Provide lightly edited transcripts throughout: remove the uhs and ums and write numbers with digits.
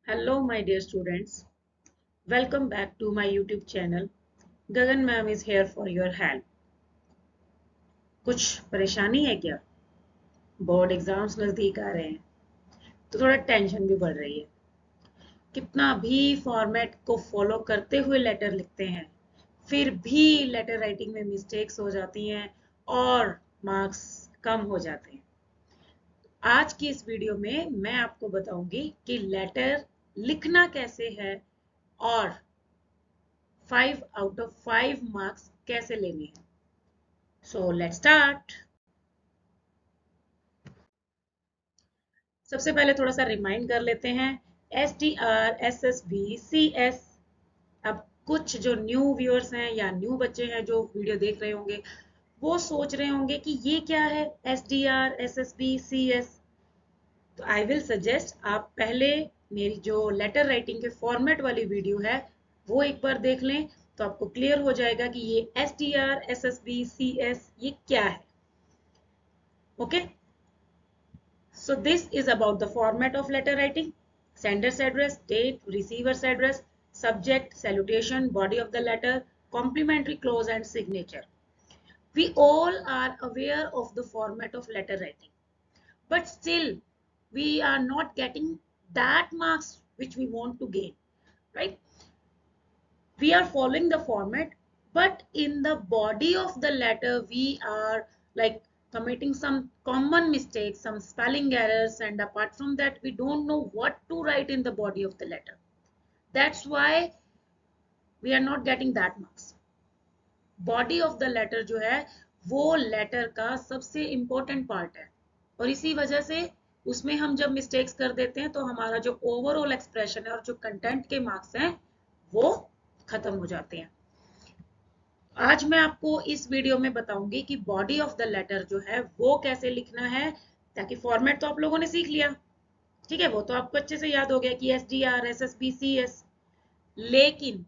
Hello, my dear students. Welcome back to my YouTube channel. Gagan ma'am is here for your help. कुछ परेशानी है क्या? Board exams नजदीक आ रहे हैं तो थोड़ा टेंशन भी बढ़ रही है। कितना भी फॉर्मेट को फॉलो करते हुए लेटर लिखते हैं, फिर भी लेटर राइटिंग में मिस्टेक्स हो जाती हैं और मार्क्स कम हो जाते हैं। आज की इस वीडियो में मैं आपको बताऊंगी कि लेटर लिखना कैसे है और 5 आउट ऑफ 5 मार्क्स कैसे लेने हैं। So let's start. सबसे पहले थोड़ा सा रिमाइंड कर लेते हैं। SDR, SSB, CS। अब कुछ जो न्यू व्यूअर्स हैं या न्यू बच्चे हैं जो वीडियो देख रहे होंगे, वो सोच रहे होंगे कि ये क्या है SDR, SSB, CS। तो आई विल सजेस्ट आप पहले मेरी जो लेटर राइटिंग के फॉर्मेट वाली वीडियो है वो एक बार देख लें, तो आपको क्लियर हो जाएगा कि ये SDR, SSB, CS ये क्या है। Okay, so this is about the format of letter writing: sender's address, date, receiver's address, subject, salutation, body of the letter, complimentary clause and signature. We all are aware of the format of letter writing, but still we are not getting that marks which we want to gain, right? We are following the format, but in the body of the letter we are like committing some common mistakes, some spelling errors, and apart from that we don't know what to write in the body of the letter. That's why we are not getting that marks. Body of the letter जो है वो letter का सबसे important part है, और इसी वजह से उसमें हम जब mistakes कर देते हैं तो हमारा जो overall expression है और जो content के marks हैं वो खत्म हो जाते हैं। आज मैं आपको इस वीडियो में बताऊंगी कि बॉडी ऑफ द लेटर जो है वो कैसे लिखना है, ताकि फॉर्मेट तो आप लोगों ने सीख लिया, ठीक है, वो तो आपको अच्छे से याद हो गया कि SDR, SSB, CS। लेकिन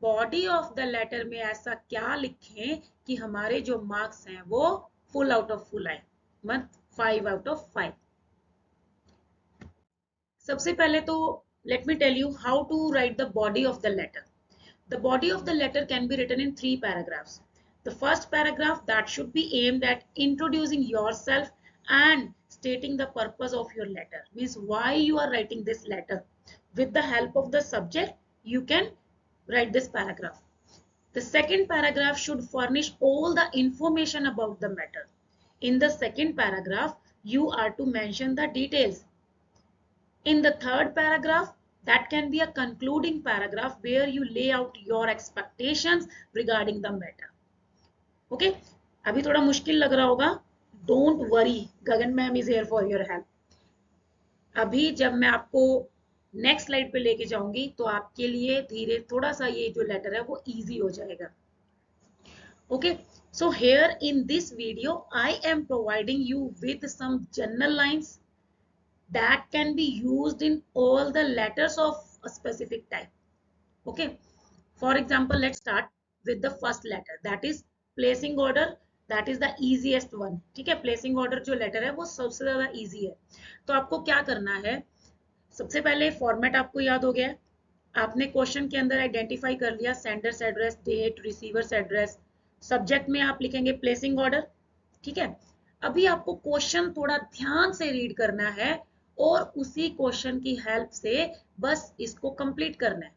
बॉडी ऑफ द लेटर में ऐसा क्या लिखें कि हमारे जो मार्क्स हैं वो फुल आउट ऑफ फुल आए, मत 5 आउट ऑफ 5। सबसे पहले तो let me tell you how to write the body of the letter. The body of the letter can be written in 3 paragraphs. The first paragraph that should be aimed at introducing yourself and stating the purpose of your letter, means why you are writing this letter. With the help of the subject, you can write this paragraph. The second paragraph should furnish all the information about the matter. In the second paragraph, you are to mention the details. In the third paragraph, that can be a concluding paragraph where you lay out your expectations regarding the matter. Okay, अभी थोड़ा मुश्किल लग रहा होगा, don't worry, Gagan ma'am is here for your help. अभी जब मैं आपको नेक्स्ट स्लाइड पे लेके जाऊंगी तो आपके लिए धीरे थोड़ा सा ये जो लेटर है वो इजी हो जाएगा. Okay, so here in this video I am providing you with some general lines that can be used in all the letters of a specific type. Okay, for example, let's start with the first letter, that is placing order. That is the easiest one. ठीक है, placing order जो letter है वो सबसे ज्यादा easy है. तो आपको क्या करना है, सबसे पहले फॉर्मेट आपको याद हो गया, आपने क्वेश्चन के अंदर आइडेंटिफाई कर लिया sender's address, date, receiver's address, subject में आप लिखेंगे प्लेसिंग ऑर्डर. ठीक है, अभी आपको क्वेश्चन थोड़ा ध्यान से रीड करना है और उसी क्वेश्चन की हेल्प से बस इसको कंप्लीट करना है.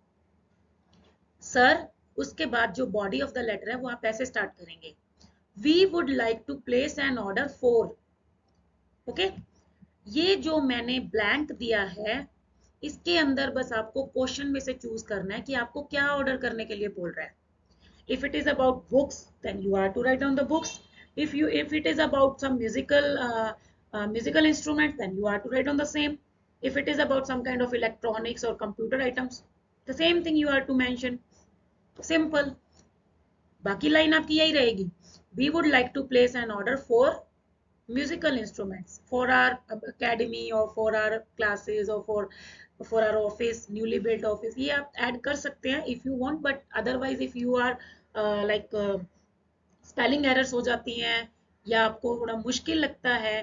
सर, उसके बाद जो बॉडी ऑफ द लेटर है वो आप ऐसे स्टार्ट करेंगे, we would like to place an order for. Okay, ये जो मैंने ब्लैंक दिया है इसके अंदर बस आपको क्वेश्चन में से चूज करना है कि आपको क्या ऑर्डर करने के लिए बोल रहा है. If it is about books, then you are to write down the books. If it is about some musical instrument, then you are to write on the same. If it is about some kind of electronics or computer items, the same thing you are to mention. Simple. बाकी line आपकी यही रहेगी, we would like to place an order for musical instruments for our academy or for our classes or for our office, newly built office. ये आप add कर सकते हैं if you want, but otherwise if you are like spelling errors हो जाती हैं या आपको थोड़ा मुश्किल लगता है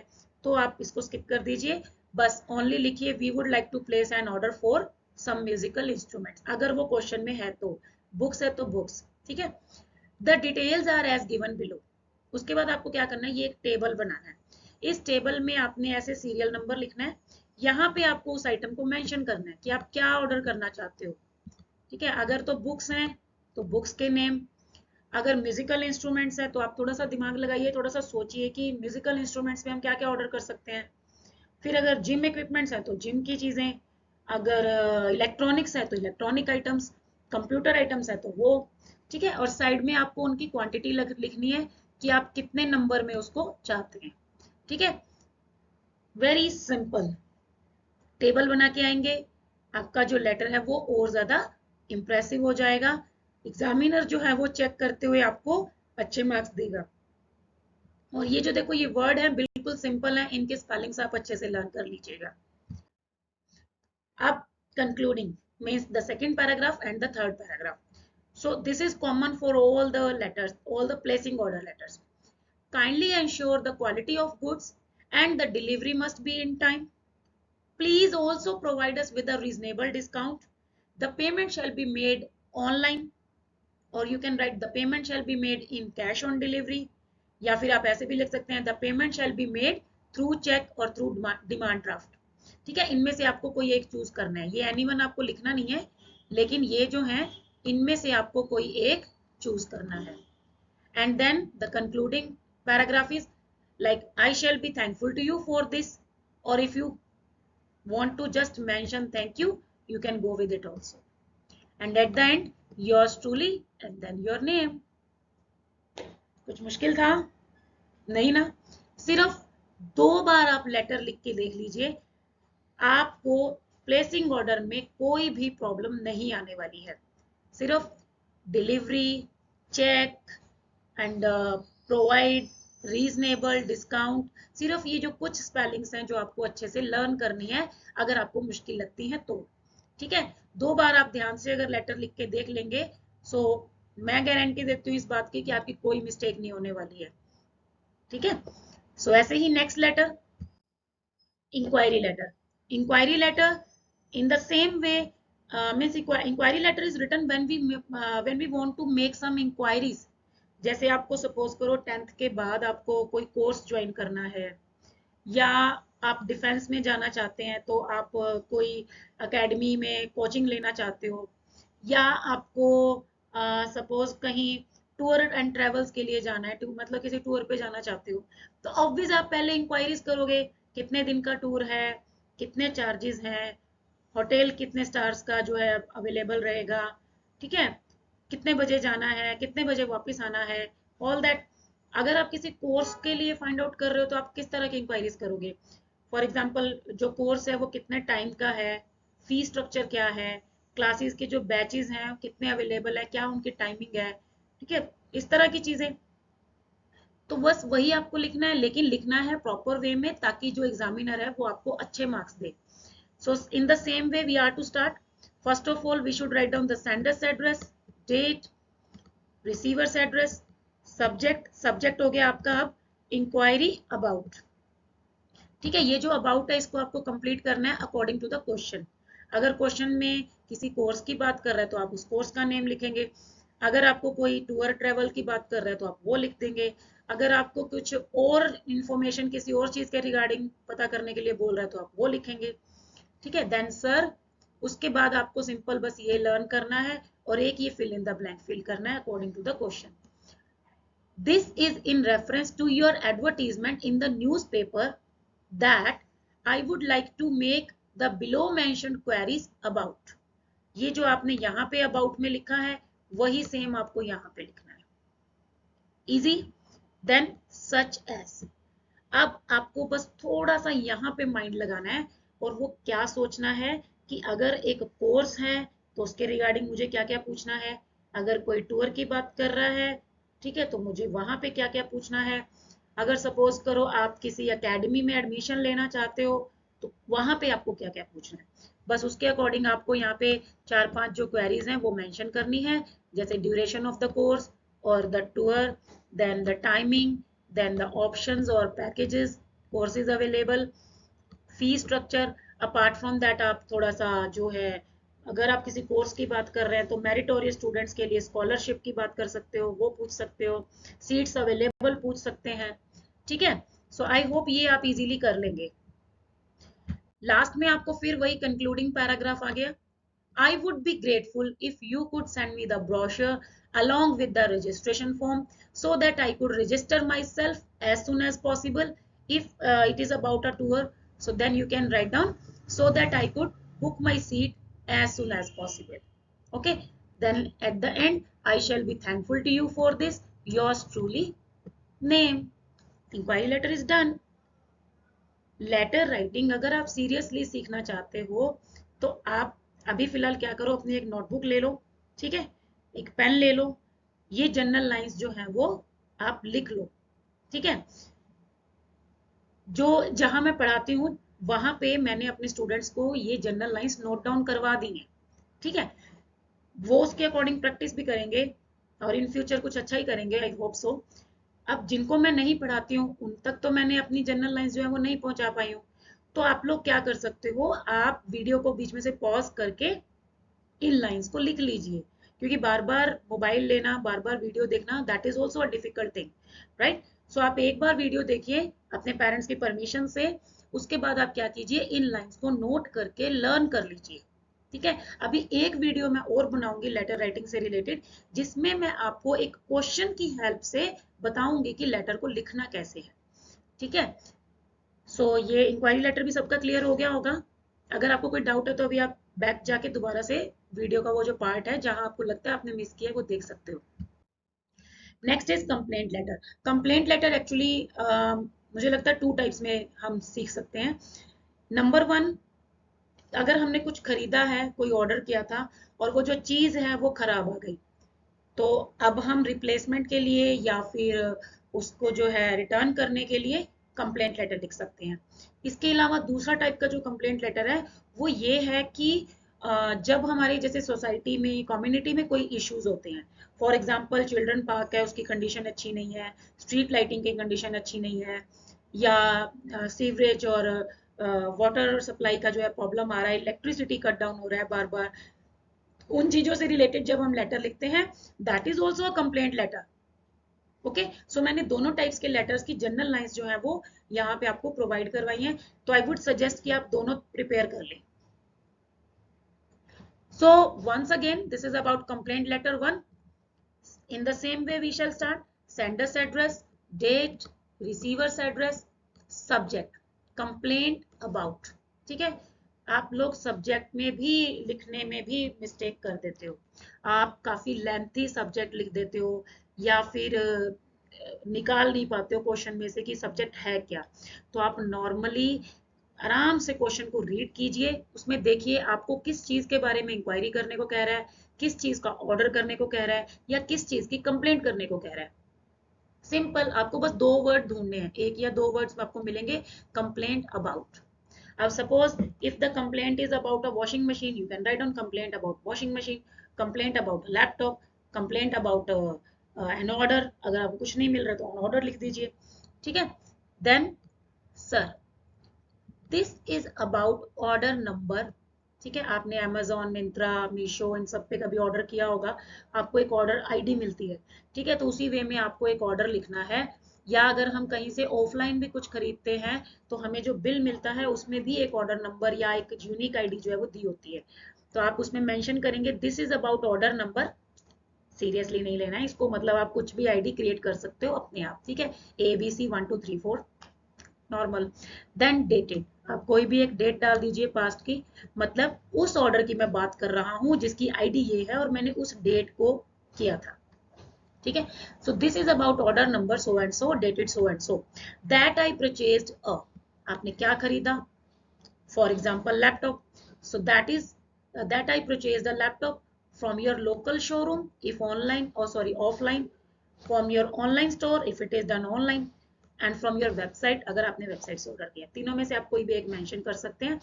तो आप इसको स्किप कर दीजिए. बस ओनली लिखिए we would like to place an order for some musical instruments, अगर वो क्वेश्चन में है तो, बुक्स है तो बुक्स, ठीक है। The details are as given below. उसके बाद आपको क्या करना है, ये एक टेबल बनाना है। इस टेबल में आपने ऐसे सीरियल नंबर लिखना है, यहाँ पे आपको उस आइटम को मेंशन करना है कि आप क्या ऑर्डर करना चाहते हो, ठीक है। अगर तो बुक्स हैं तो बुक्स के नेम, अगर म्यूजिकल इंस्ट्रूमेंट्स है तो आप थोड़ा सा दिमाग लगाइए, थोड़ा सा सोचिए कि म्यूजिकल इंस्ट्रूमेंट्स में हम क्या क्या ऑर्डर कर सकते हैं। फिर अगर जिम इक्विपमेंट्स है तो जिम की चीजें, अगर इलेक्ट्रॉनिक्स है तो इलेक्ट्रॉनिक आइटम्स, कंप्यूटर आइटम्स है तो वो, ठीक है। और साइड में आपको उनकी क्वांटिटी लिखनी है कि आप कितने नंबर में उसको चाहते हैं, ठीक है। वेरी सिंपल, टेबल बना के आएंगे, आपका जो लेटर है वो और ज्यादा इंप्रेसिव हो जाएगा। एग्जामिनर जो है वो चेक करते हुए आपको अच्छे मार्क्स देगा। और ये जो देखो ये वर्ड है बिल्कुल सिंपल है, इनके स्पेलिंग्स आप अच्छे से लर्न कर लीजिएगा। अब concluding means the second paragraph and the third paragraph. So this is common for all the letters, all the placing order letters. Kindly ensure the quality of goods and the delivery must be in time. Please also provide us with a reasonable discount. The payment shall be made online, or you can write the payment shall be made in cash on delivery, या फिर आप ऐसे भी लिख सकते हैं the payment shall be made through check or through demand draft। ठीक है, इनमें से आपको कोई एक चूज करना है, ये एनीवन आपको लिखना नहीं है, लेकिन ये जो है इनमें से आपको कोई एक चूज करना है। And then the concluding paragraph is like I shall be thankful to you for this, or if you want to just mention thank you, you can go with it also. And at the end, yours truly and then your name. कुछ मुश्किल था? नहीं ना? सिर्फ 2 बार आप letter लिख के देख लीजिए, आपको प्लेसिंग ऑर्डर में कोई भी प्रॉब्लम नहीं आने वाली है। सिर्फ delivery, check and provide, reasonable, discount, सिर्फ ये जो कुछ स्पेलिंग्स हैं जो आपको अच्छे से लर्न करनी है, अगर आपको मुश्किल लगती है तो, ठीक है। 2 बार आप ध्यान से अगर लेटर लिख के देख लेंगे, सो मैं गारंटी देती हूँ इस बात की कि आपकी कोई मिस्टेक नहीं होने वाली है, ठीक है। सो ऐसे ही next letter, inquiry letter. Inquiry letter in the same way, means inquiry letter is written when we want to make some inquiries। जैसे आपको सपोज करो 10th के बाद आपको कोई कोर्स ज्वाइन करना है, या आप डिफेंस में जाना चाहते हैं तो आप कोई एकेडमी में कोचिंग लेना चाहते हो, या आपको सपोज कहीं टूर एंड ट्रेवल्स के लिए जाना है, मतलब किसी टूर पे जाना चाहते हो, तो ऑब्वियस आप पहले इंक्वायरीज करोगे, कितने दिन का टूर है, कितने चार्जेस हैं, होटल कितने स्टार्स का जो है अवेलेबल रहेगा, ठीक है, कितने बजे जाना है, कितने बजे वापस आना है, ऑल दैट। अगर आप किसी कोर्स के लिए फाइंड आउट कर रहे हो तो आप किस तरह की इंक्वायरीज करोगे, फॉर एग्जांपल जो कोर्स है वो कितने टाइम का है, फी स्ट्रक्चर क्या है, क्लासेस के जो बैचेस हैं कितने अवेलेबल है, क्या उनकी टाइमिंग है, ठीक है, इस तरह की चीजें। तो बस वही आपको लिखना है, लेकिन लिखना है प्रॉपर वे में, ताकि जो एग्जामिनर है वो आपको अच्छे marks they. So in the same way we are to start. First of all, we should write down the sender's address, date, receiver's address, subject हो गया आपका अब inquiry about, ठीक है। ये जो about है इसको आपको कंप्लीट करना है अकॉर्डिंग टू द क्वेश्चन। अगर क्वेश्चन में किसी कोर्स की बात कर रहा है तो आप उस कोर्स का नेम लिखेंगे, अगर आपको कोई टूर ट्रेवल की बात कर रहा है तो आप वो लिख देंगे, अगर आपको कुछ और इंफॉर्मेशन किसी और चीज के रिगार्डिंग पता करने के लिए बोल रहा है तो आप वो लिखेंगे, ठीक है। देन सर, उसके बाद आपको सिंपल बस ये लर्न करना है और एक ये fill in the blank fill करना है according to the question. This is in reference to your advertisement in the newspaper that I would like to make the below mentioned queries about. ये जो आपने यहाँ पे अबाउट में लिखा है वही सेम आपको यहाँ पे लिखना है। इजी। देन सच एज, अब आपको बस थोड़ा सा यहाँ पे माइंड लगाना है, और वो क्या सोचना है कि अगर एक कोर्स है तो उसके रिगार्डिंग मुझे क्या क्या पूछना है, अगर कोई टूर की बात कर रहा है, ठीक है, तो मुझे वहां पे क्या क्या पूछना है, अगर सपोज करो आप किसी एकेडमी में एडमिशन लेना चाहते हो तो वहां पे आपको क्या क्या पूछना है, बस उसके अकॉर्डिंग आपको यहाँ पे 4-5 जो क्वेरीज हैं वो मेंशन करनी है, जैसे ड्यूरेशन ऑफ द कोर्स और the tour, then the timing, then the options or packages, courses available, fee structure, apart from that आप थोड़ा सा जो है, अगर आप किसी कोर्स की बात कर रहे हैं तो मेरिटोरियस स्टूडेंट्स के लिए स्कॉलरशिप की बात कर सकते हो, वो पूछ सकते हो, सीट्स अवेलेबल पूछ सकते हैं। ठीक है, सो आई होप ये आप इजीली कर लेंगे। लास्ट में आपको फिर वही कंक्लूडिंग पैराग्राफ आ गया। I would be grateful if you could send me the brochure along with the registration form so that I could register myself as soon as possible. If it is about a tour, so then you can write down so that I could book my seat as soon as possible. Okay, then at the end, I shall be thankful to you for this. Yours truly, name. Inquiry letter is done. Letter writing अगर आप seriously सीखना चाहते हो तो आप अभी फिलहाल क्या करो, अपनी एक नोटबुक ले लो, ठीक है, एक पेन ले लो, ये जनरल लाइंस जो है वो आप लिख लो। ठीक है, जो जहां मैं पढ़ाती हूँ वहां पे मैंने अपने स्टूडेंट्स को ये जनरल लाइंस नोट डाउन करवा दी हैं। ठीक है, वो उसके अकॉर्डिंग प्रैक्टिस भी करेंगे और इन फ्यूचर कुछ अच्छा ही करेंगे, आई होप सो। अब जिनको मैं नहीं पढ़ाती हूँ उन तक तो मैंने अपनी जनरल लाइंस जो है वो नहीं पहुंचा पाई हूँ। तो आप लोग क्या कर सकते हो, आप वीडियो को बीच में से पॉज करके इन लाइंस को लिख लीजिए, क्योंकि बार बार मोबाइल लेना, बार बार वीडियो देखना, that is also a difficult thing, right. So आप एक बार वीडियो देखिए अपने पेरेंट्स की परमिशन से, उसके बाद आप क्या कीजिए, इन लाइंस को नोट करके लर्न कर लीजिए। ठीक है, अभी एक वीडियो मैं और बनाऊंगी लेटर राइटिंग से रिलेटेड, जिसमें मैं आपको एक क्वेश्चन की हेल्प से बताऊंगी कि लेटर को लिखना कैसे है। ठीक है, सो ये इंक्वायरी लेटर भी सबका क्लियर हो गया होगा। अगर आपको कोई डाउट है तो अभी आप बैक जाके दोबारा से वीडियो का वो जो पार्ट है जहां आपको लगता है आपने मिस किया है वो देख सकते हो। Next is complaint letter. Complaint letter actually मुझे लगता है 2 टाइप्स में हम सीख सकते हैं। नंबर 1, अगर हमने कुछ खरीदा है, कोई ऑर्डर किया था और वो जो चीज है वो खराब आ गई, तो अब हम रिप्लेसमेंट के लिए या फिर उसको जो है रिटर्न करने के लिए कंप्लेंट लेटर लिख सकते हैं। इसके अलावा दूसरा टाइप का जो कंप्लेंट लेटर है वो ये है कि जब हमारी जैसे सोसाइटी में, कम्युनिटी में कोई इश्यूज होते हैं, फॉर एग्जांपल चिल्ड्रन पार्क है उसकी कंडीशन अच्छी नहीं है, स्ट्रीट लाइटिंग की कंडीशन अच्छी नहीं है, या सीवरेज और वाटर सप्लाई का जो है प्रॉब्लम आ रहा है, इलेक्ट्रिसिटी कट डाउन हो रहा है बार बार, उन चीजों से रिलेटेड जब हम लेटर लिखते हैं that is also a complaint letter. Okay, so मैंने दोनों टाइप्स के लेटर्स की जनरल लाइंस जो है वो यहाँ पे आपको प्रोवाइड करवाई हैं, तो आई वुड सजेस्ट कि आप दोनों प्रिपेयर कर लें। So once again this is about complaint letter 1। in the same way we shall start sender's address, date, receiver's address, subject, complaint about। ठीक है, आप लोग सब्जेक्ट में भी लिखने में भी मिस्टेक कर देते हो, आप काफी लेंथी सब्जेक्ट लिख देते हो या फिर निकाल नहीं पाते हो क्वेश्चन में से कि सब्जेक्ट है क्या। तो आप नॉर्मली आराम से क्वेश्चन को रीड कीजिए, उसमें देखिए आपको किस चीज के बारे में इंक्वायरी करने को कह रहा है, किस चीज का ऑर्डर करने को कह रहा है, या किस चीज की कंप्लेंट करने को कह रहा है। सिंपल, आपको बस 2 वर्ड ढूंढने हैं, 1 या 2 वर्ड्स आपको मिलेंगे, कंप्लेंट अबाउट। अब suppose if the complaint is about a washing machine, you can write on complaint about washing machine, complaint about laptop, complaint about an order, अगर आपको कुछ नहीं मिल रहा तो ऑन ऑर्डर लिख दीजिए। ठीक है, then sir this is about order number. ठीक है, आपने अमेजोन, मिंत्रा, मीशो इन सब पे कभी ऑर्डर किया होगा, आपको एक ऑर्डर आईडी मिलती है। ठीक है, तो उसी वे में आपको एक ऑर्डर लिखना है, या अगर हम कहीं से ऑफलाइन भी कुछ खरीदते हैं तो हमें जो बिल मिलता है उसमें भी एक ऑर्डर नंबर या एक यूनिक आईडी जो है वो दी होती है, तो आप उसमें मेंशन करेंगे this is about order number. Seriously नहीं लेना है इसको, मतलब आप कुछ भी आईडी क्रिएट कर सकते हो अपने आप। ठीक है, ABC 1 2 3 4 नॉर्मल। देन डेटेड, आप कोई भी एक डेट डाल दीजिए पास्ट की, मतलब उस ऑर्डर की मैं बात कर रहा हूं जिसकी आईडी ये है और मैंने उस डेट को किया था। ठीक है, so this is about order number so and so, dated so and so, that I purchased a, आपने क्या खरीदा, for example laptop, so that I purchased a laptop from your local showroom if online, or sorry offline, from your online store if it is done online, and from your website अगर आपने website से order किया। तीनों में से आप कोई भी एक मेंशन कर सकते हैं।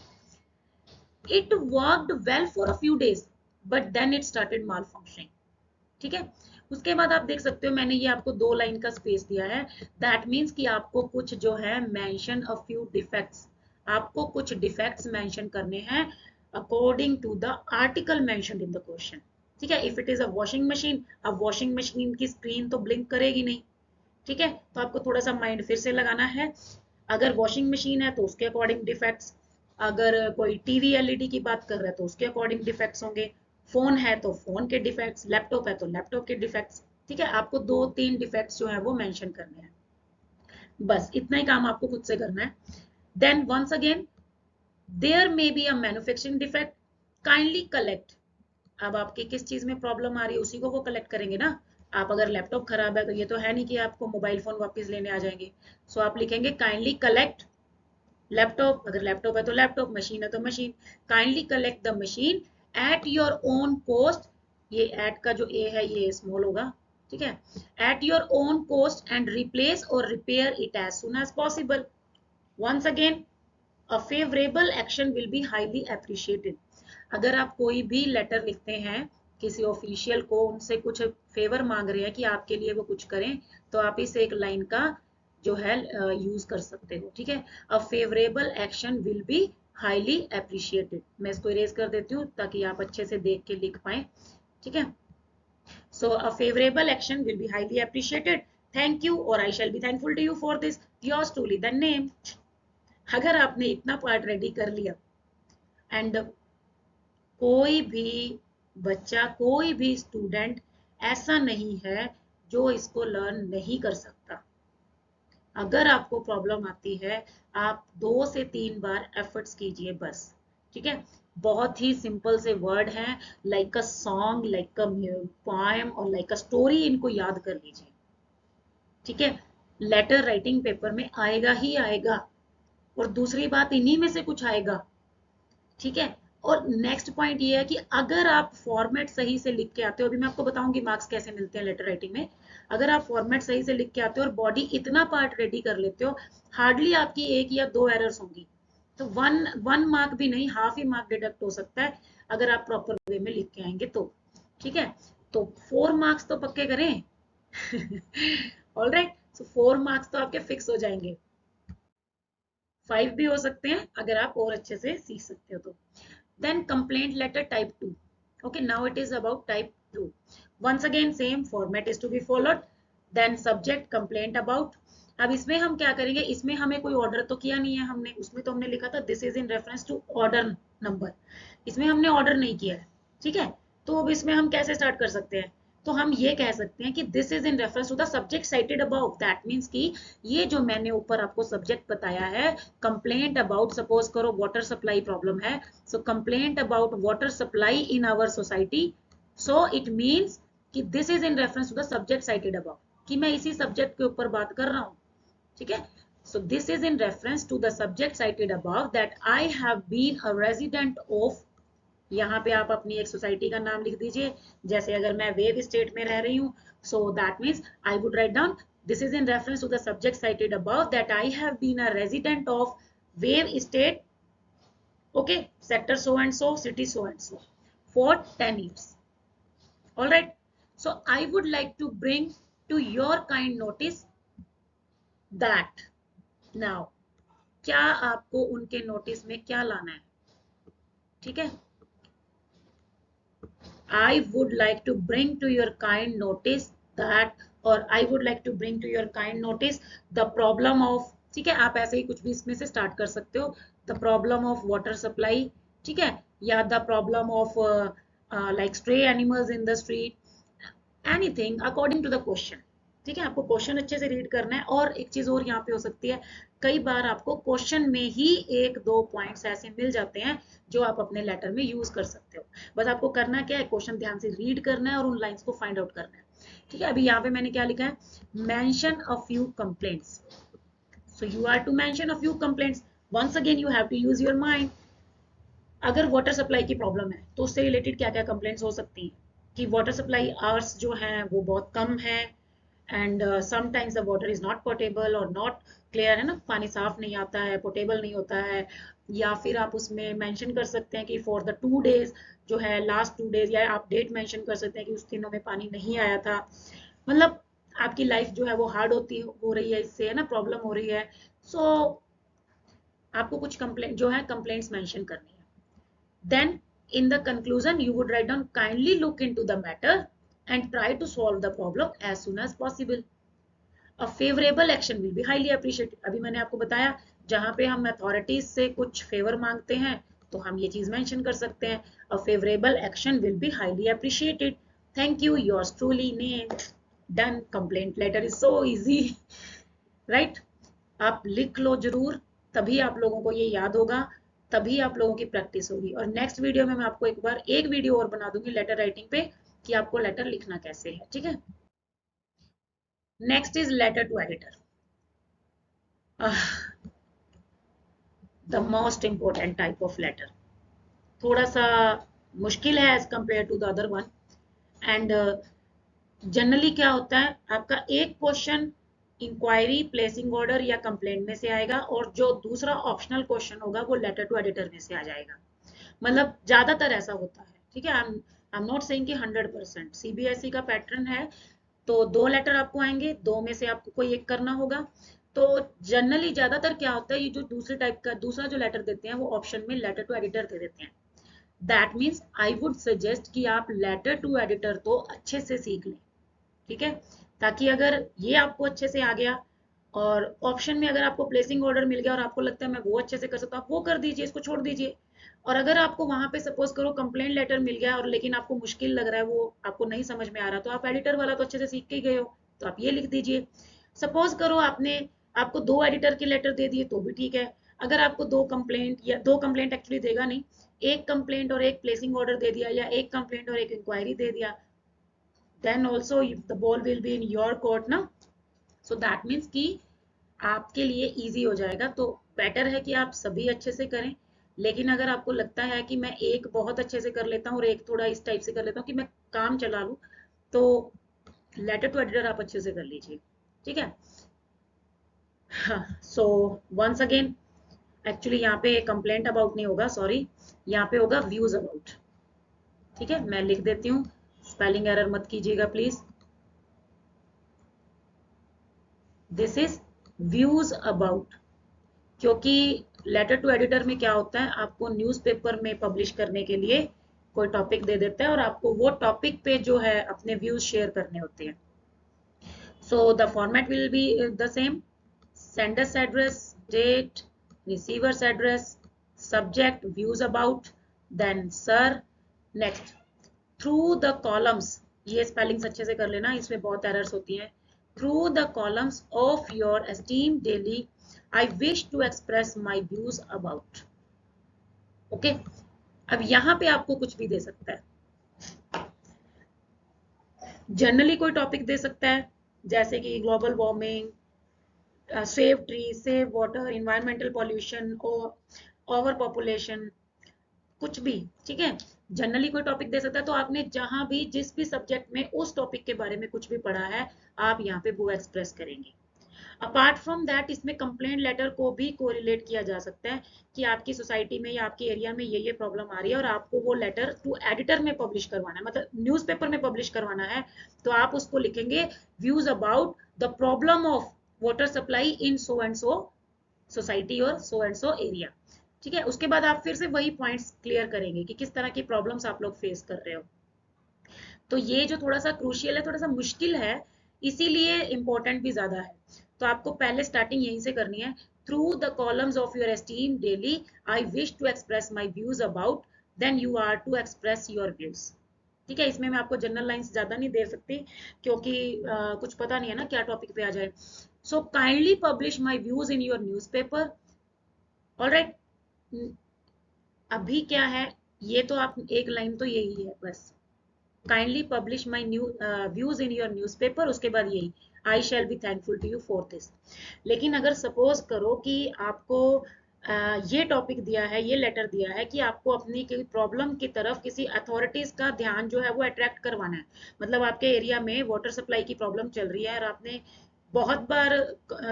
It worked well for a few days but then it started malfunctioning. ठीक है, उसके बाद आप देख सकते हो मैंने ये आपको 2 लाइन का स्पेस दिया है, दैट मीन्स कि आपको कुछ जो है मेंशन अ फ्यू डिफेक्ट्स, आपको कुछ डिफेक्ट्स मेंशन करने हैं according to the article mentioned in the question. ठीक है, if it is a washing machine, अब वॉशिंग मशीन की स्क्रीन तो ब्लिंक करेगी नहीं। ठीक है, तो आपको थोड़ा सा माइंड फिर से लगाना है। अगर वॉशिंग मशीन है तो उसके अकॉर्डिंग डिफेक्ट्स, अगर कोई टीवी एलईडी की बात कर रहा है तो उसके अकॉर्डिंग डिफेक्ट्स होंगे, फोन है तो फोन के डिफेक्ट्स, लैपटॉप है तो लैपटॉप के डिफेक्ट्स। ठीक है, आपको 2-3 डिफेक्ट्स जो है वो मेंशन करने हैं, बस इतना ही काम आपको खुद से करना है। Then once again there may be a manufacturing defect, kindly collect. अब आपकी किस चीज में प्रॉब्लम आ रही है उसी को वो कलेक्ट करेंगे ना। आप अगर लैपटॉप खराब है तो ये तो है नहीं कि आपको मोबाइल फोन वापस लेने आ जाएंगे। सो आप लिखेंगे काइंडली कलेक्ट लैपटॉप, अगर लैपटॉप है तो लैपटॉप, मशीन है तो machine, kindly collect the machine at your own cost. ये एट का जो ए है ये स्मॉल होगा। ठीक है, at your own cost and replace or repair it as soon as possible. Once again a favourable action will be highly appreciated. अगर आप कोई भी लेटर लिखते हैं किसी ऑफिशियल को, उनसे कुछ फेवर मांग रहे हैं कि आपके लिए वो कुछ करें, तो आप इस एक लाइन का जो है यूज कर सकते हो। ठीक है, अ favourable action will be highly appreciated. मैं इसको इरेज कर देती हूँ ताकि आप अच्छे से देख के लिख पाए। ठीक है, so a favourable action will be highly appreciated, thank you और I shall be thankful to you for this, yours truly the name. अगर आपने इतना पार्ट रेडी कर लिया एंड कोई भी बच्चा, कोई भी स्टूडेंट ऐसा नहीं है जो इसको लर्न नहीं कर सकता। अगर आपको प्रॉब्लम आती है आप 2 से 3 बार एफर्ट्स कीजिए बस। ठीक है, बहुत ही सिंपल से वर्ड हैं, like a song, like a poem और लाइक अ स्टोरी, इनको याद कर लीजिए। ठीक है, लेटर राइटिंग पेपर में आएगा ही आएगा, और दूसरी बात इन्हीं में से कुछ आएगा। ठीक है, और नेक्स्ट पॉइंट ये है कि अगर आप फॉर्मेट सही से लिख के आते हो, अभी मैं आपको बताऊंगी मार्क्स कैसे मिलते हैं लेटर राइटिंग में। अगर आप फॉर्मेट सही से लिख के आते हो और बॉडी इतना पार्ट रेडी कर लेते हो, हार्डली आपकी 1 या 2 एरर्स होंगी। तो वन वन मार्क भी नहीं, हाफ ही मार्क डिडक्ट हो सकता है अगर आप प्रॉपर वे में लिख के आएंगे तो। ठीक है, तो 4 मार्क्स तो पक्के करें। ऑल राइट, सो 4 मार्क्स तो आपके फिक्स हो जाएंगे, 5 भी हो सकते हैं अगर आप और अच्छे से सीख सकते हो तो। Then complaint letter type 2. Okay, now it is about type 2. Once again same format is to be followed. Then subject complaint about. अब इसमें हम क्या करेंगे, इसमें हमें कोई ऑर्डर तो किया नहीं है हमने, उसमें तो हमने लिखा था this is in reference to order number, इसमें हमने ऑर्डर नहीं किया है। ठीक है, तो अब इसमें हम कैसे स्टार्ट कर सकते हैं, तो हम ये कह सकते हैं कि this is in reference to the subject cited above. That means कि ये जो मैंने ऊपर आपको सब्जेक्ट बताया है, कंप्लेंट अबाउट, सपोज करो वाटर सप्लाई प्रॉब्लम है, so complaint about water supply in our society, so it means कि this is in reference to the subject cited above, कि मैं इसी सब्जेक्ट के ऊपर बात कर रहा हूँ। ठीक है, so this is in reference to the subject cited above that I have been a resident of. यहाँ पे आप अपनी एक सोसाइटी का नाम लिख दीजिए, जैसे अगर मैं वेव स्टेट में रह रही हूँ, so that means I would write down this is in reference to the subject cited above that I have been a resident of wave state, okay, sector so and so, city so and so, for 10 years. All right, so I would like to bring to your kind notice that now, क्या आपको उनके notice में क्या लाना है। ठीक है, I would like to bring to your kind notice that, or I would like to bring to your kind notice the problem of, ठीक है, आप ऐसे ही कुछ भी इसमें से स्टार्ट कर सकते हो, the problem of water supply, ठीक है, या the problem of like stray animals in the street, anything according to the question। ठीक है, आपको क्वेश्चन अच्छे से रीड करना है। और एक चीज और यहाँ पे हो सकती है, कई बार आपको क्वेश्चन में ही 1-2 पॉइंट्स ऐसे मिल जाते हैं जो आप अपने लेटर में यूज कर सकते हो। बस आपको करना क्या है, क्वेश्चन ध्यान से रीड करना है और उन लाइंस को फाइंड आउट करना है। ठीक है, अभी यहाँ पे मैंने क्या लिखा है, mention a few complaints, so you are to mention a few complaints. Once again you have to use your mind. अगर वाटर सप्लाई की प्रॉब्लम है तो उससे रिलेटेड क्या क्या कंप्लेंट्स हो सकती हैं, कि वाटर सप्लाई आवर्स जो हैं वो बहुत कम है, and sometimes the water is not portable और नॉट क्लियर, है ना, पानी साफ नहीं आता है, पोर्टेबल नहीं होता है। या फिर आप उसमें मेंशन कर सकते हैं कि फॉर द 2 डेज जो है, लास्ट 2 डेज, या आप डेट मेंशन कर सकते हैं कि उस दिनों में पानी नहीं आया था। मतलब आपकी लाइफ जो है वो हार्ड होती हो रही है, इससे, है ना, प्रॉब्लम हो रही है। सो आपको कुछ कंप्लेंट जो है कंप्लेंट्स मेंशन करनी है. Then in the conclusion you would write down kindly look into the matter and try to solve the problem as soon as possible. A favorable action will be highly appreciated. अभी मैंने आपको बताया जहां पे हम authorities से कुछ favour मांगते हैं तो हम ये चीज मेंशन कर सकते हैं. A favorable action will be highly appreciated. Thank you, yours truly, name. Done. Complaint letter is so easy. Right? आप लिख लो जरूर, तभी आप लोगों को ये याद होगा, तभी आप लोगों की प्रैक्टिस होगी. और नेक्स्ट वीडियो में मैं आपको एक वीडियो और बना दूंगी लेटर राइटिंग पे कि आपको लेटर लिखना कैसे है. ठीक है. Next is letter to editor. The most important type of letter. थोड़ा सा मुश्किल है as compare to the other one. And generally क्या होता है, आपका एक क्वेश्चन इंक्वायरी, प्लेसिंग ऑर्डर या कंप्लेंट में से आएगा और जो दूसरा ऑप्शनल क्वेश्चन होगा वो लेटर टू एडिटर में से आ जाएगा. मतलब ज्यादातर ऐसा होता है. ठीक है. आई एम नॉट सेइंग कि 100%. सीबीएसई का पैटर्न है तो 2 लेटर आपको आएंगे, 2 में से आपको कोई एक करना होगा. तो जनरली ज्यादातर क्या होता है, ये जो दूसरे टाइप का दूसरा जो लेटर देते हैं वो ऑप्शन में लेटर टू एडिटर दे देते हैं. That means I would suggest कि आप लेटर टू एडिटर तो अच्छे से सीख लें. ठीक है. ताकि अगर ये आपको अच्छे से आ गया और ऑप्शन में अगर आपको प्लेसिंग ऑर्डर मिल गया और आपको लगता है मैं वो अच्छे से कर सकता हूँ, आप वो कर दीजिए, इसको छोड़ दीजिए. और अगर आपको वहां पे सपोज करो कंप्लेंट लेटर मिल गया और लेकिन आपको मुश्किल लग रहा है, वो आपको नहीं समझ में आ रहा, तो आप एडिटर वाला तो अच्छे से सीख के ही गए हो, तो आप ये लिख दीजिए. सपोज करो आपको 2 एडिटर के लेटर दे दिए तो भी ठीक है. अगर आपको 2 कंप्लेंट एक्चुअली देगा नहीं, एक कंप्लेंट और एक प्लेसिंग ऑर्डर दे दिया या एक कंप्लेंट और एक इंक्वायरी दे दिया, then also the ball will be in your court ना. so that means कि आपके लिए इजी हो जाएगा. तो बेटर है कि आप सभी अच्छे से करें. लेकिन अगर आपको लगता है कि मैं एक बहुत अच्छे से कर लेता हूँ और एक थोड़ा इस टाइप से कर लेता हूँ कि मैं काम चला लूँ, तो लेटर टू एडिटर आप अच्छे से कर लीजिए. ठीक है. सो वंस अगेन, एक्चुअली यहाँ पे कंप्लेंट अबाउट नहीं होगा, सॉरी, यहाँ पे होगा व्यूज अबाउट. ठीक है. मैं लिख देती हूँ, स्पेलिंग एरर मत कीजिएगा please. This is views about. क्योंकि लेटर टू एडिटर में क्या होता है, आपको न्यूज़पेपर में पब्लिश करने के लिए कोई टॉपिक दे देता है और आपको वो टॉपिक पे जो है अपने व्यूज शेयर करने होते हैं. So the format will be the same. Sender's address, date, receiver's address, subject, views about, then sir. Next, through the columns. ये स्पेलिंग्स अच्छे से कर लेना, इसमें बहुत एरर्स होती हैं. Through the columns of your esteem daily I wish to express my views about. Okay. अब यहां पे आपको कुछ भी दे सकता है. जनरली कोई टॉपिक दे सकता है जैसे कि global warming, save tree, save water, environmental pollution, over population, कुछ भी. ठीक है. जनरली कोई टॉपिक दे सकता है. तो आपने जहां भी जिस भी सब्जेक्ट में उस टॉपिक के बारे में कुछ भी पढ़ा है, आप यहाँ पे वो एक्सप्रेस करेंगे. अपार्ट फ्रॉम दैट, इसमें कंप्लेंट लेटर को भी कोरिलेट किया जा सकता है कि आपकी सोसाइटी में या आपके एरिया में ये प्रॉब्लम आ रही है और आपको वो लेटर टू एडिटर में पब्लिश करवाना है, मतलब न्यूज़पेपर में पब्लिश करवाना है. तो आप उसको लिखेंगे views about the problem of water supply in so and so society और सो एंड सो एरिया. ठीक है. उसके बाद आप फिर से वही पॉइंट्स क्लियर करेंगे कि किस तरह की प्रॉब्लम्स आप लोग फेस कर रहे हो. तो ये जो थोड़ा सा क्रूशियल है, थोड़ा सा मुश्किल है, इसीलिए इंपॉर्टेंट भी ज्यादा है. तो आपको पहले स्टार्टिंग यहीं से करनी है. Through the columns of your esteem daily I wish to express my views about, then you are to express your views. ठीक है. इसमें मैं आपको जनरल लाइंस ज्यादा नहीं दे सकती क्योंकि कुछ पता नहीं है ना क्या टॉपिक पे आ जाए. So kindly publish my views in your newspaper. Alright. अभी क्या है, ये तो आप एक लाइन तो यही है बस, kindly publish my views in your newspaper. उसके बाद यही, I shall be thankful to you for this. लेकिन अगर सपोज करो कि आपको ये टॉपिक दिया है, ये लेटर दिया है कि आपको अपनी प्रॉब्लम की तरफ किसी अथॉरिटीज का ध्यान जो है वो अट्रैक्ट करवाना है. मतलब आपके एरिया में वाटर सप्लाई की प्रॉब्लम चल रही है और आपने बहुत बार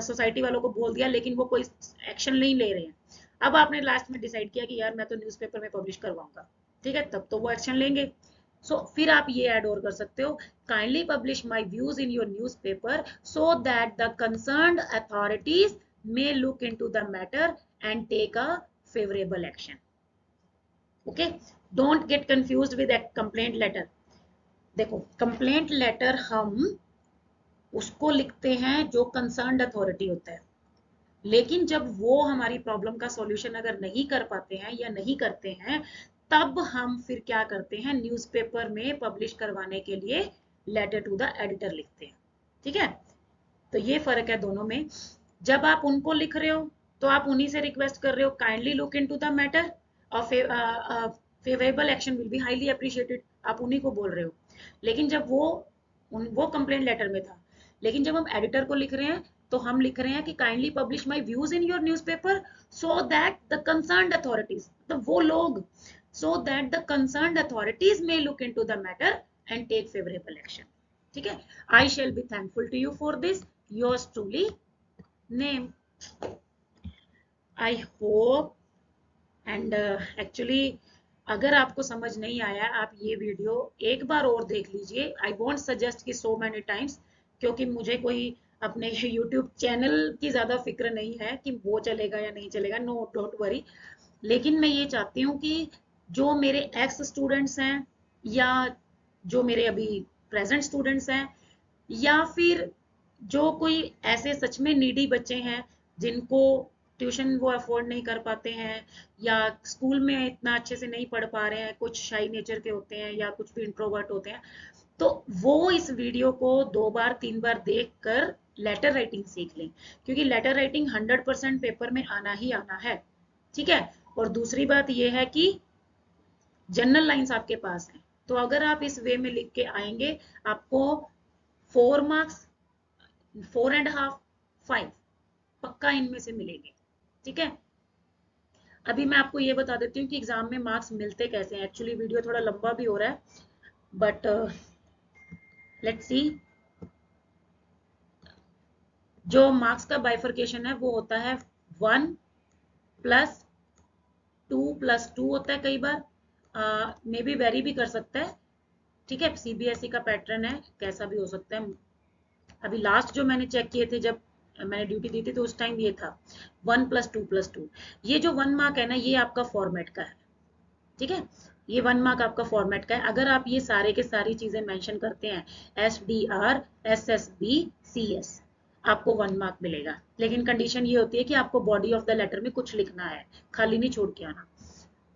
सोसाइटी वालों को बोल दिया लेकिन वो कोई एक्शन नहीं ले रहे हैं. अब आपने लास्ट में डिसाइड किया कि यार मैं तो न्यूज़पेपर में पब्लिश करवाऊंगा. ठीक है. तब तो वो एक्शन लेंगे. फिर आप ये ऐड और कर सकते हो, kindly publish my views in your newspaper so that the concerned authorities may look into the matter and take a favorable action. Okay, don't get confused with a complaint letter. देखो, complaint letter हम उसको लिखते हैं जो concerned authority होता है, लेकिन जब वो हमारी प्रॉब्लम का सॉल्यूशन अगर नहीं कर पाते हैं या नहीं करते हैं, तब हम फिर क्या करते हैं, न्यूज़पेपर में पब्लिश करवाने के लिए लेटर टू द एडिटर लिखते हैं। ठीक है, तो ये फर्क है दोनों में। जब आप उनको लिख रहे हो तो आप उन्हीं से रिक्वेस्ट कर रहे हो, kindly look into the matter और favourable action will be highly appreciated, आप उन्हीं को बोल रहे हो। लेकिन जब वो कंप्लेंट लेटर में था, लेकिन जब हम एडिटर को लिख रहे हैं तो हम लिख रहे हैं कि kindly publish my views in your newspaper so that the concerned authorities, तो वो लोग, so that the concerned authorities may look into the matter and take favourable action. ठीक है, I shall be thankful to you for this, yours truly name. I hope and actually अगर आपको समझ नहीं आया, आप ये वीडियो एक बार और देख लीजिए। आई वोंट सजेस्ट कि सो मैनी टाइम्स, क्योंकि मुझे कोई अपने यूट्यूब चैनल की ज़्यादा फिक्र नहीं है कि वो चलेगा या नहीं चलेगा, नो डोंट वरी। लेकिन मैं ये चाहती हूँ कि जो मेरे एक्स स्टूडेंट्स हैं या जो मेरे अभी प्रेजेंट स्टूडेंट्स हैं, या फिर जो कोई ऐसे सच में नीडी बच्चे हैं जिनको ट्यूशन वो अफोर्ड नहीं कर पाते हैं, या स्कूल में इतना अच्छे से नहीं पढ़ पा रहे हैं, कुछ शाई नेचर के होते हैं या कुछ भी इंट्रोवर्ट होते हैं, तो वो इस वीडियो को 2 बार 3 बार देख कर लेटर राइटिंग सीख लें, क्योंकि लेटर राइटिंग 100% पेपर में आना ही आना है। ठीक है, और दूसरी बात यह है कि जनरल लाइंस आपके पास हैं, तो अगर आप इस वे में लिख के आएंगे, आपको 4 मार्क्स, 4.5, 5 पक्का इनमें से मिलेंगे। ठीक है, अभी मैं आपको ये बता देती हूँ कि एग्जाम में मार्क्स मिलते कैसे हैं। एक्चुअली वीडियो थोड़ा लंबा भी हो रहा है, बट लेट्स सी। जो मार्क्स का बाइफर्केशन है वो होता है 1 + 2 + 2 होता है, कई बार मे बी वेरी भी कर सकता है। ठीक है, सीबीएसई का पैटर्न है, कैसा भी हो सकता है। अभी लास्ट जो मैंने चेक किए थे, जब मैंने ड्यूटी दी थी, तो उस टाइम ये था 1 + 2 + 2। ये जो 1 मार्क है ना, ये आपका फॉर्मेट का है। ठीक है, ये 1 मार्क आपका फॉर्मेट का है। अगर आप ये सारे के सारी चीजें मेंशन करते हैं, SDR, SSB, CS, आपको 1 मार्क मिलेगा। लेकिन कंडीशन ये होती है कि आपको बॉडी ऑफ द लेटर में कुछ लिखना है, खाली नहीं छोड़ के आना।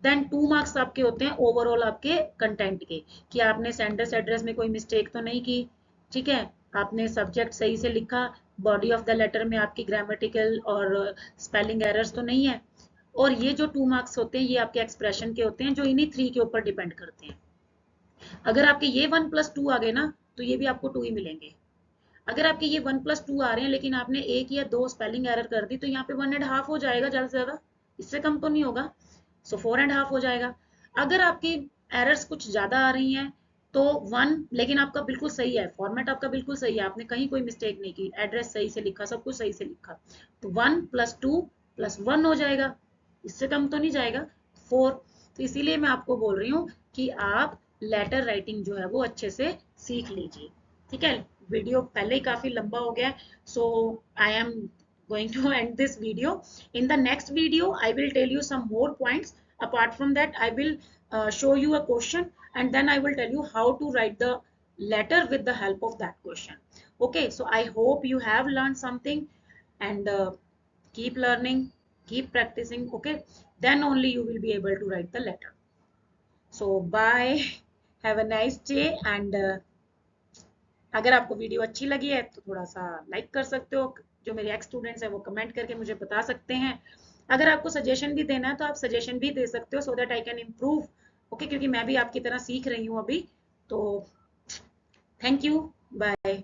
देन 2 मार्क्स आपके होते हैं ओवरऑल आपके कंटेंट के, कि आपने सेंडर्स एड्रेस में कोई मिस्टेक तो नहीं की। ठीक है, आपने सब्जेक्ट सही से लिखा, बॉडी ऑफ द लेटर में आपकी ग्रामेटिकल और स्पेलिंग एरर्स तो नहीं है। और ये जो 2 मार्क्स होते हैं, ये आपके एक्सप्रेशन के होते हैं, जो इन्हीं 3 के ऊपर डिपेंड करते हैं। अगर आपके ये 1 + 2 आ गए ना, तो ये भी आपको 2 ही मिलेंगे। अगर आपके ये 1 + 2 आ रहे हैं, लेकिन आपने 1 या 2 स्पेलिंग एरर कर दी, तो यहाँ पे 1.5 हो जाएगा, ज्यादा से ज्यादा, इससे कम तो नहीं होगा। सो 4.5 हो जाएगा। अगर आपकी एरर्स कुछ ज्यादा आ रही हैं, तो 1, लेकिन आपका बिल्कुल सही है, फॉर्मेट आपका बिल्कुल सही है, आपने कहीं कोई मिस्टेक नहीं की, एड्रेस सही से लिखा, सब कुछ सही से लिखा, तो 1 + 2 + 1 हो जाएगा, इससे कम तो नहीं जाएगा 4। तो इसीलिए मैं आपको बोल रही हूँ कि आप लेटर राइटिंग जो है वो अच्छे से सीख लीजिए। ठीक है, वीडियो पहले ही काफी लंबा हो गया है, so I am going to end this video. In the next video, I will tell you some more points. Apart from that, I will show you a question, and then I will tell you how to write the letter with the help of that question. Okay, so I hope you have learned something, and keep learning, keep practicing. Okay, then only you will be able to write the letter. So bye, have a nice day, and अगर आपको video अच्छी लगी है तो थोड़ा सा like कर सकते हो। जो मेरे एक्स स्टूडेंट्स हैं वो कमेंट करके मुझे बता सकते हैं। अगर आपको सजेशन भी देना है तो आप सजेशन भी दे सकते हो, सो that I can improve. Okay, क्योंकि मैं भी आपकी तरह सीख रही हूँ अभी। तो थैंक यू, बाय।